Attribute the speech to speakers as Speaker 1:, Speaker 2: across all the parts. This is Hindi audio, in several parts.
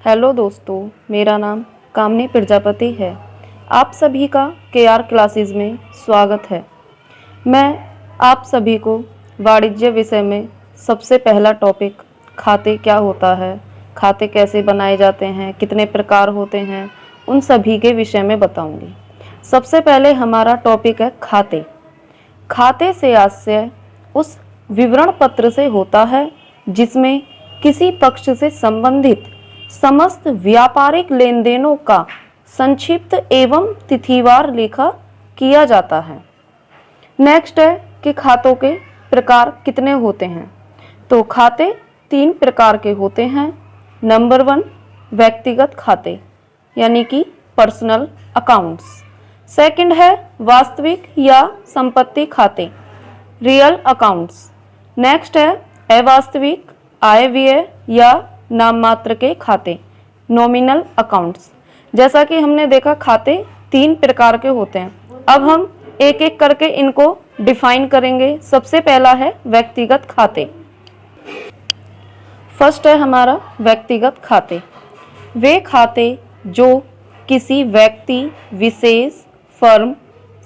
Speaker 1: हेलो दोस्तों, मेरा नाम कामनी प्रजापति है। आप सभी का केआर क्लासेस में स्वागत है। मैं आप सभी को वाणिज्य विषय में सबसे पहला टॉपिक खाते क्या होता है, खाते कैसे बनाए जाते हैं, कितने प्रकार होते हैं, उन सभी के विषय में बताऊंगी। सबसे पहले हमारा टॉपिक है खाते। खाते से आशय उस विवरण पत्र से होता है जिसमें किसी पक्ष से संबंधित समस्त व्यापारिक लेन देनों का संक्षिप्त एवं तिथिवार लेखा किया जाता है। नेक्स्ट है कि खातों के प्रकार कितने होते हैं। तो खाते 3 प्रकार के होते हैं। नंबर 1 व्यक्तिगत खाते यानी कि पर्सनल अकाउंट्स। सेकंड है वास्तविक या संपत्ति खाते रियल अकाउंट्स। नेक्स्ट है अवास्तविक आय व्यय या नाम मात्र के खाते नॉमिनल अकाउंट्स। जैसा कि हमने देखा खाते 3 प्रकार के होते हैं। अब हम एक एक करके इनको डिफाइन करेंगे। सबसे पहला है व्यक्तिगत खाते। फर्स्ट है हमारा व्यक्तिगत खाते। वे खाते जो किसी व्यक्ति विशेष, फर्म,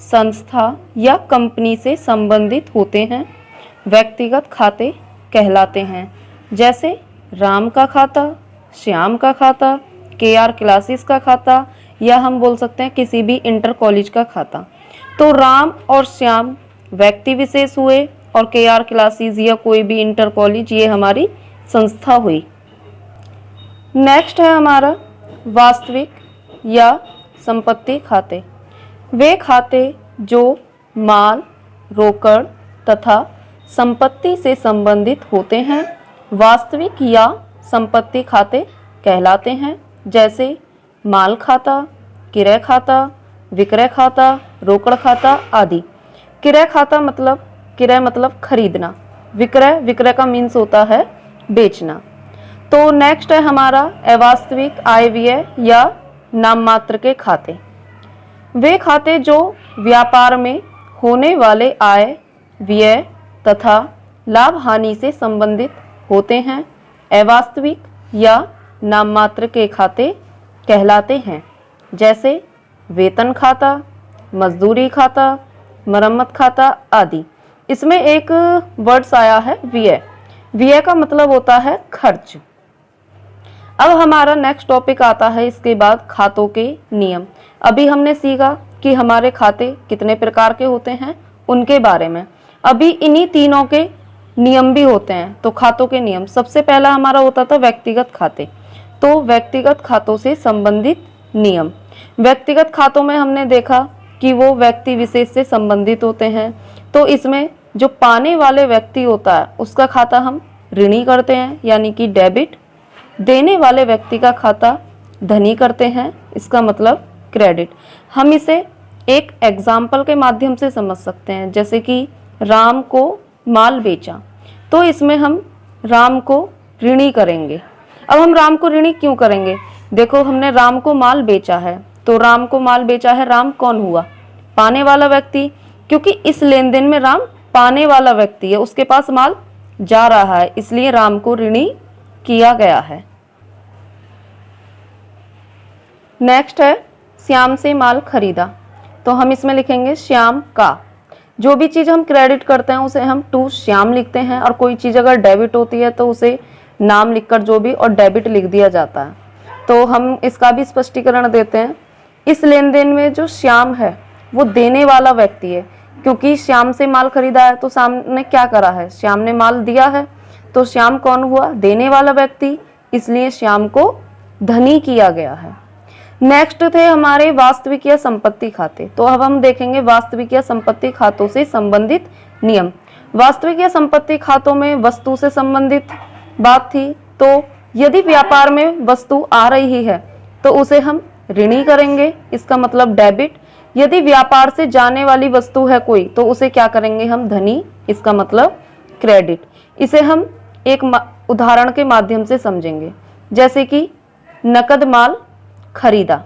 Speaker 1: संस्था या कंपनी से संबंधित होते हैं व्यक्तिगत खाते कहलाते हैं। जैसे राम का खाता, श्याम का खाता, केआर क्लासेस का खाता या हम बोल सकते हैं किसी भी इंटर कॉलेज का खाता। तो राम और श्याम व्यक्ति विशेष हुए और केआर क्लासेस या कोई भी इंटर कॉलेज ये हमारी संस्था हुई। नेक्स्ट है हमारा वास्तविक या संपत्ति खाते। वे खाते जो माल, रोकड़ तथा संपत्ति से संबंधित होते हैं वास्तविक या संपत्ति खाते कहलाते हैं। जैसे माल खाता, क्रय खाता, विक्रय खाता, रोकड़ खाता आदि। क्रय खाता मतलब क्रय मतलब खरीदना, विक्रय का मीन्स होता है बेचना। तो नेक्स्ट है हमारा अवास्तविक आय व्यय या नाम मात्र के खाते। वे खाते जो व्यापार में होने वाले आय, व्यय तथा लाभ हानि से संबंधित होते हैं अवास्तविक या नाम मात्र के खाते कहलाते हैं। जैसे वेतन खाता, मजदूरी खाता, मरम्मत खाता आदि। इसमें एक वर्ड्स आया है व्यय। व्यय का मतलब होता है खर्च। अब हमारा नेक्स्ट टॉपिक आता है इसके बाद खातों के नियम। अभी हमने सीखा कि हमारे खाते कितने प्रकार के होते हैं उनके बारे में। अभी इन्हीं तीनों के नियम भी होते हैं। तो खातों के नियम सबसे पहला हमारा होता था व्यक्तिगत खाते। तो व्यक्तिगत खातों से संबंधित नियम। व्यक्तिगत खातों में हमने देखा कि वो व्यक्ति विशेष से संबंधित होते हैं। तो इसमें जो पाने वाले व्यक्ति होता है उसका खाता हम ऋणी करते हैं यानी कि डेबिट। देने वाले व्यक्ति का खाता धनी करते हैं, इसका मतलब क्रेडिट। हम इसे एक एग्जाम्पल के माध्यम से समझ सकते हैं। जैसे कि राम को माल बेचा, तो इसमें हम राम को ऋणी करेंगे। अब हम राम को ऋणी क्यों करेंगे? देखो, हमने राम को माल बेचा है, तो राम को माल बेचा है, राम कौन हुआ? पाने वाला व्यक्ति। क्योंकि इस लेन देन में राम पाने वाला व्यक्ति है, उसके पास माल जा रहा है, इसलिए राम को ऋणी किया गया है। नेक्स्ट है श्याम से माल खरीदा। तो हम इसमें लिखेंगे श्याम का। जो भी चीज़ हम क्रेडिट करते हैं उसे हम टू श्याम लिखते हैं, और कोई चीज़ अगर डेबिट होती है तो उसे नाम लिखकर जो भी और डेबिट लिख दिया जाता है। तो हम इसका भी स्पष्टीकरण देते हैं। इस लेन देन में जो श्याम है वो देने वाला व्यक्ति है, क्योंकि श्याम से माल खरीदा है तो श्याम ने क्या करा है? श्याम ने माल दिया है। तो श्याम कौन हुआ? देने वाला व्यक्ति, इसलिए श्याम को धनी किया गया है। नेक्स्ट थे हमारे वास्तविक या संपत्ति खाते। तो अब हम देखेंगे वास्तविक या संपत्ति खातों से संबंधित नियम। वास्तविक या संपत्ति खातों में वस्तु से संबंधित बात थी। तो यदि व्यापार में वस्तु आ रही है तो उसे हम ऋणी करेंगे, इसका मतलब डेबिट। यदि व्यापार से जाने वाली वस्तु है कोई तो उसे क्या करेंगे हम? धनी, इसका मतलब क्रेडिट। इसे हम एक उदाहरण के माध्यम से समझेंगे। जैसे कि नकद माल खरीदा।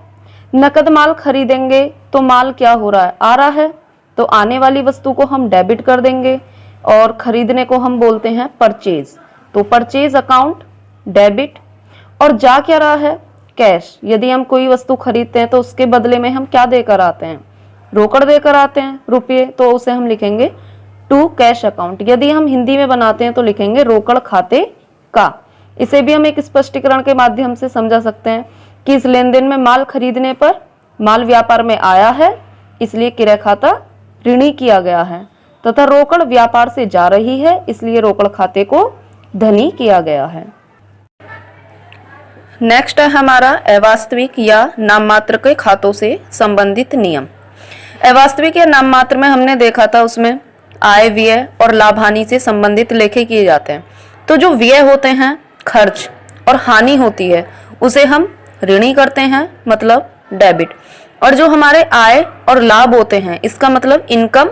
Speaker 1: नकद माल खरीदेंगे तो माल क्या हो रहा है? आ रहा है। तो आने वाली वस्तु को हम डेबिट कर देंगे और खरीदने को हम बोलते हैं परचेज। तो परचेज अकाउंट डेबिट। और जा क्या रहा है, कैश। यदि हम कोई वस्तु खरीदते हैं तो उसके बदले में हम क्या देकर आते हैं, रोकड़ देकर आते हैं, रुपये, तो उसे हम लिखेंगे टू कैश अकाउंट। यदि हम हिंदी में बनाते हैं तो लिखेंगे रोकड़ खाते का। इसे भी हम एक स्पष्टीकरण के माध्यम से समझा सकते हैं कि इस लेन देन में माल खरीदने पर माल व्यापार में आया है, इसलिए क्रय खाता ऋणी किया गया है, तथा रोकड़ व्यापार से जा रही है, इसलिए रोकड़ खाते को धनी किया गया है। नेक्स्ट है हमारा अवास्तविक या नाममात्र के खातों से संबंधित नियम। अवास्तविक या नाममात्र में हमने देखा था उसमें आय, व्यय और लाभ हानि से संबंधित लेखे किए जाते हैं। तो जो व्यय होते हैं, खर्च और हानि होती है, उसे हम ऋणी करते हैं, मतलब डेबिट। और जो हमारे आय और लाभ होते हैं, इसका मतलब इनकम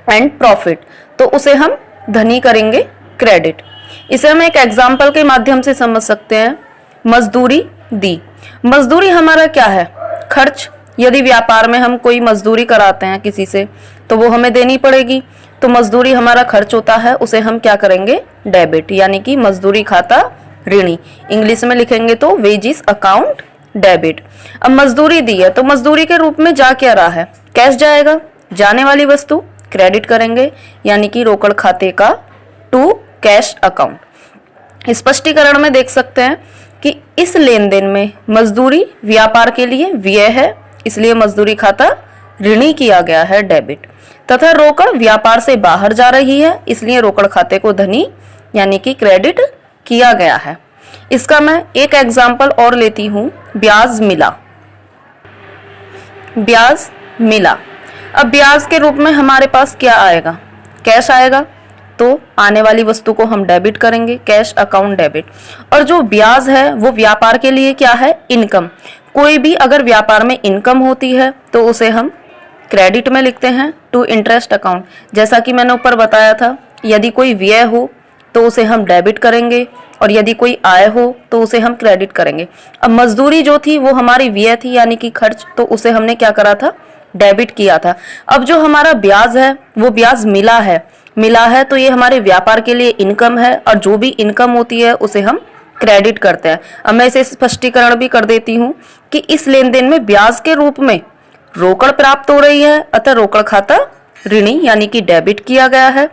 Speaker 1: एंड प्रॉफिट, तो उसे हम धनी करेंगे, क्रेडिट। इसे हम एक एग्जाम्पल के माध्यम से समझ सकते हैं। मजदूरी दी। मजदूरी हमारा क्या है, खर्च। यदि व्यापार में हम कोई मजदूरी कराते हैं किसी से तो वो हमें देनी पड़ेगी, तो मजदूरी हमारा खर्च होता है, उसे हम क्या करेंगे, डेबिट, यानी कि मजदूरी खाता ऋणी। इंग्लिश में लिखेंगे तो वेजिस अकाउंट डेबिट। अब मजदूरी दी है तो मजदूरी के रूप में जा क्या रहा है, कैश जाएगा, जाने वाली वस्तु क्रेडिट करेंगे, यानी कि रोकड़ खाते का टू कैश अकाउंट। स्पष्टीकरण में देख सकते हैं कि इस लेन देन में मजदूरी व्यापार के लिए व्यय है, इसलिए मजदूरी खाता ऋणी किया गया है, डेबिट, तथा रोकड़ व्यापार से बाहर जा रही है, इसलिए रोकड़ खाते को धनी यानी कि क्रेडिट किया गया है। इसका मैं एक एग्जाम्पल और लेती हूं, ब्याज मिला। ब्याज मिला। अब ब्याज के रूप में हमारे पास क्या आएगा, कैश आएगा, तो आने वाली वस्तु को हम डेबिट करेंगे, कैश अकाउंट डेबिट। और जो ब्याज है वो व्यापार के लिए क्या है, इनकम। कोई भी अगर व्यापार में इनकम होती है तो उसे हम क्रेडिट में लिखते हैं, टू इंटरेस्ट अकाउंट। जैसा कि मैंने ऊपर बताया था, यदि कोई व्यय हो तो उसे हम डेबिट करेंगे, और यदि कोई आय हो तो उसे हम क्रेडिट करेंगे। अब मजदूरी जो थी वो हमारी व्यय थी, यानी कि खर्च, तो उसे हमने क्या करा था, डेबिट किया था। अब जो हमारा ब्याज है वो ब्याज मिला है, मिला है तो ये हमारे व्यापार के लिए इनकम है, और जो भी इनकम होती है उसे हम क्रेडिट करते हैं। अब मैं इसे स्पष्टीकरण भी कर देती हूँ कि इस लेन देन में ब्याज के रूप में रोकड़ प्राप्त हो रही है, अतः रोकड़ खाता ऋणी यानी कि डेबिट किया गया है,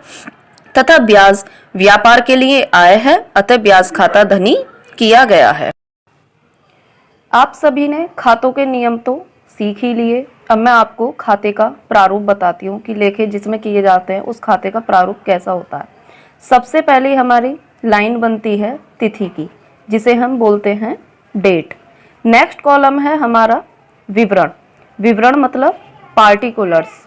Speaker 1: तथा ब्याज व्यापार के लिए आय है, अतः ब्याज खाता धनी किया गया है। आप सभी ने खातों के नियम तो सीख ही लिए। अब मैं आपको खाते का प्रारूप बताती हूँ कि लेखे जिसमें किए जाते हैं उस खाते का प्रारूप कैसा होता है। सबसे पहले हमारी लाइन बनती है तिथि की, जिसे हम बोलते हैं डेट। नेक्स्ट कॉलम है हमारा विवरण। विवरण मतलब पार्टिकुलर्स।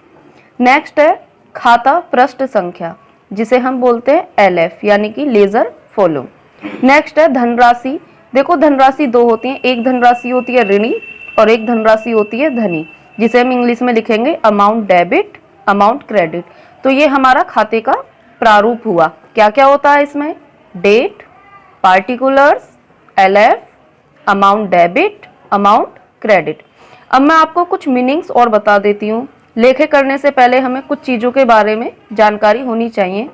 Speaker 1: नेक्स्ट है खाता पृष्ठ संख्या, जिसे हम बोलते हैं LF यानी कि लेजर फॉलो। नेक्स्ट है धनराशि। देखो धनराशि दो होती है, एक धनराशि होती है ऋणी और एक धनराशि होती है धनी, जिसे हम इंग्लिश में लिखेंगे अमाउंट डेबिट, अमाउंट क्रेडिट। तो ये हमारा खाते का प्रारूप हुआ। क्या क्या होता है इसमें, date, particulars, LF, amount debit, amount credit. अब मैं आपको कुछ मीनिंग्स और बता देती हूँ। लेखे करने से पहले हमें कुछ चीज़ों के बारे में जानकारी होनी चाहिए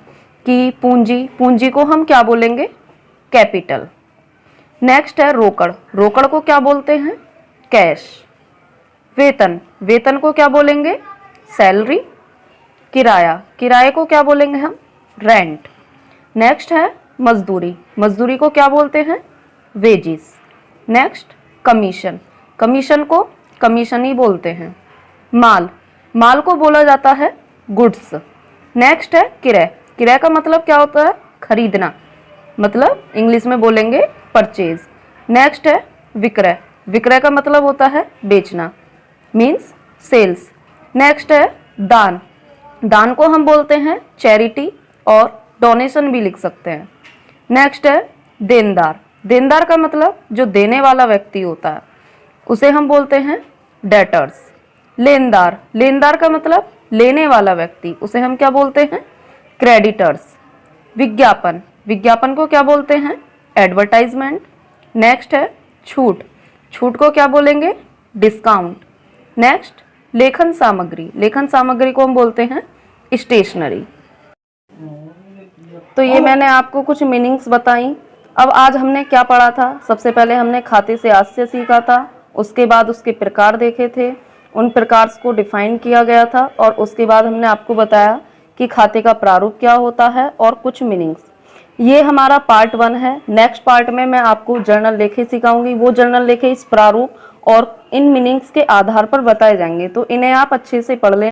Speaker 1: कि पूंजी, पूंजी को हम क्या बोलेंगे, कैपिटल। नेक्स्ट है रोकड़। रोकड़ को क्या बोलते हैं, कैश। वेतन, वेतन को क्या बोलेंगे, सैलरी। किराया, किराए को क्या बोलेंगे हम, रेंट। नेक्स्ट है मजदूरी। मजदूरी को क्या बोलते हैं, वेजिस। Next commission. कमीशन को कमीशन ही बोलते हैं। माल, माल को बोला जाता है गुड्स। नेक्स्ट है क्रय। क्रय का मतलब क्या होता है, खरीदना, मतलब इंग्लिश में बोलेंगे परचेज। नेक्स्ट है विक्रय। विक्रय का मतलब होता है बेचना, मीन्स सेल्स। नेक्स्ट है दान। दान को हम बोलते हैं चैरिटी और डोनेशन भी लिख सकते हैं। नेक्स्ट है देनदार। देनदार का मतलब जो देने वाला व्यक्ति होता है उसे हम बोलते हैं डेटर्स। लेनदार, लेनदार का मतलब लेने वाला व्यक्ति, उसे हम क्या बोलते हैं, क्रेडिटर्स। विज्ञापन, विज्ञापन को क्या बोलते हैं, एडवर्टाइजमेंट। नेक्स्ट है छूट। छूट को क्या बोलेंगे, डिस्काउंट। नेक्स्ट लेखन सामग्री। लेखन सामग्री को हम बोलते हैं स्टेशनरी। तो ये मैंने आपको कुछ मीनिंग्स बताई अब आज हमने क्या पढ़ा था? सबसे पहले हमने खाते से आशय सीखा था, उसके बाद उसके प्रकार देखे थे, उन प्रकार को डिफाइन किया गया था और उसके बाद हमने आपको बताया कि खाते का प्रारूप क्या होता है और कुछ मीनिंग्स। ये हमारा पार्ट 1 है। नेक्स्ट पार्ट में मैं आपको जर्नल लेखे सिखाऊंगी। वो जर्नल लेखे इस प्रारूप और इन मीनिंग्स के आधार पर बताए जाएंगे, तो इन्हें आप अच्छे से पढ़ लें।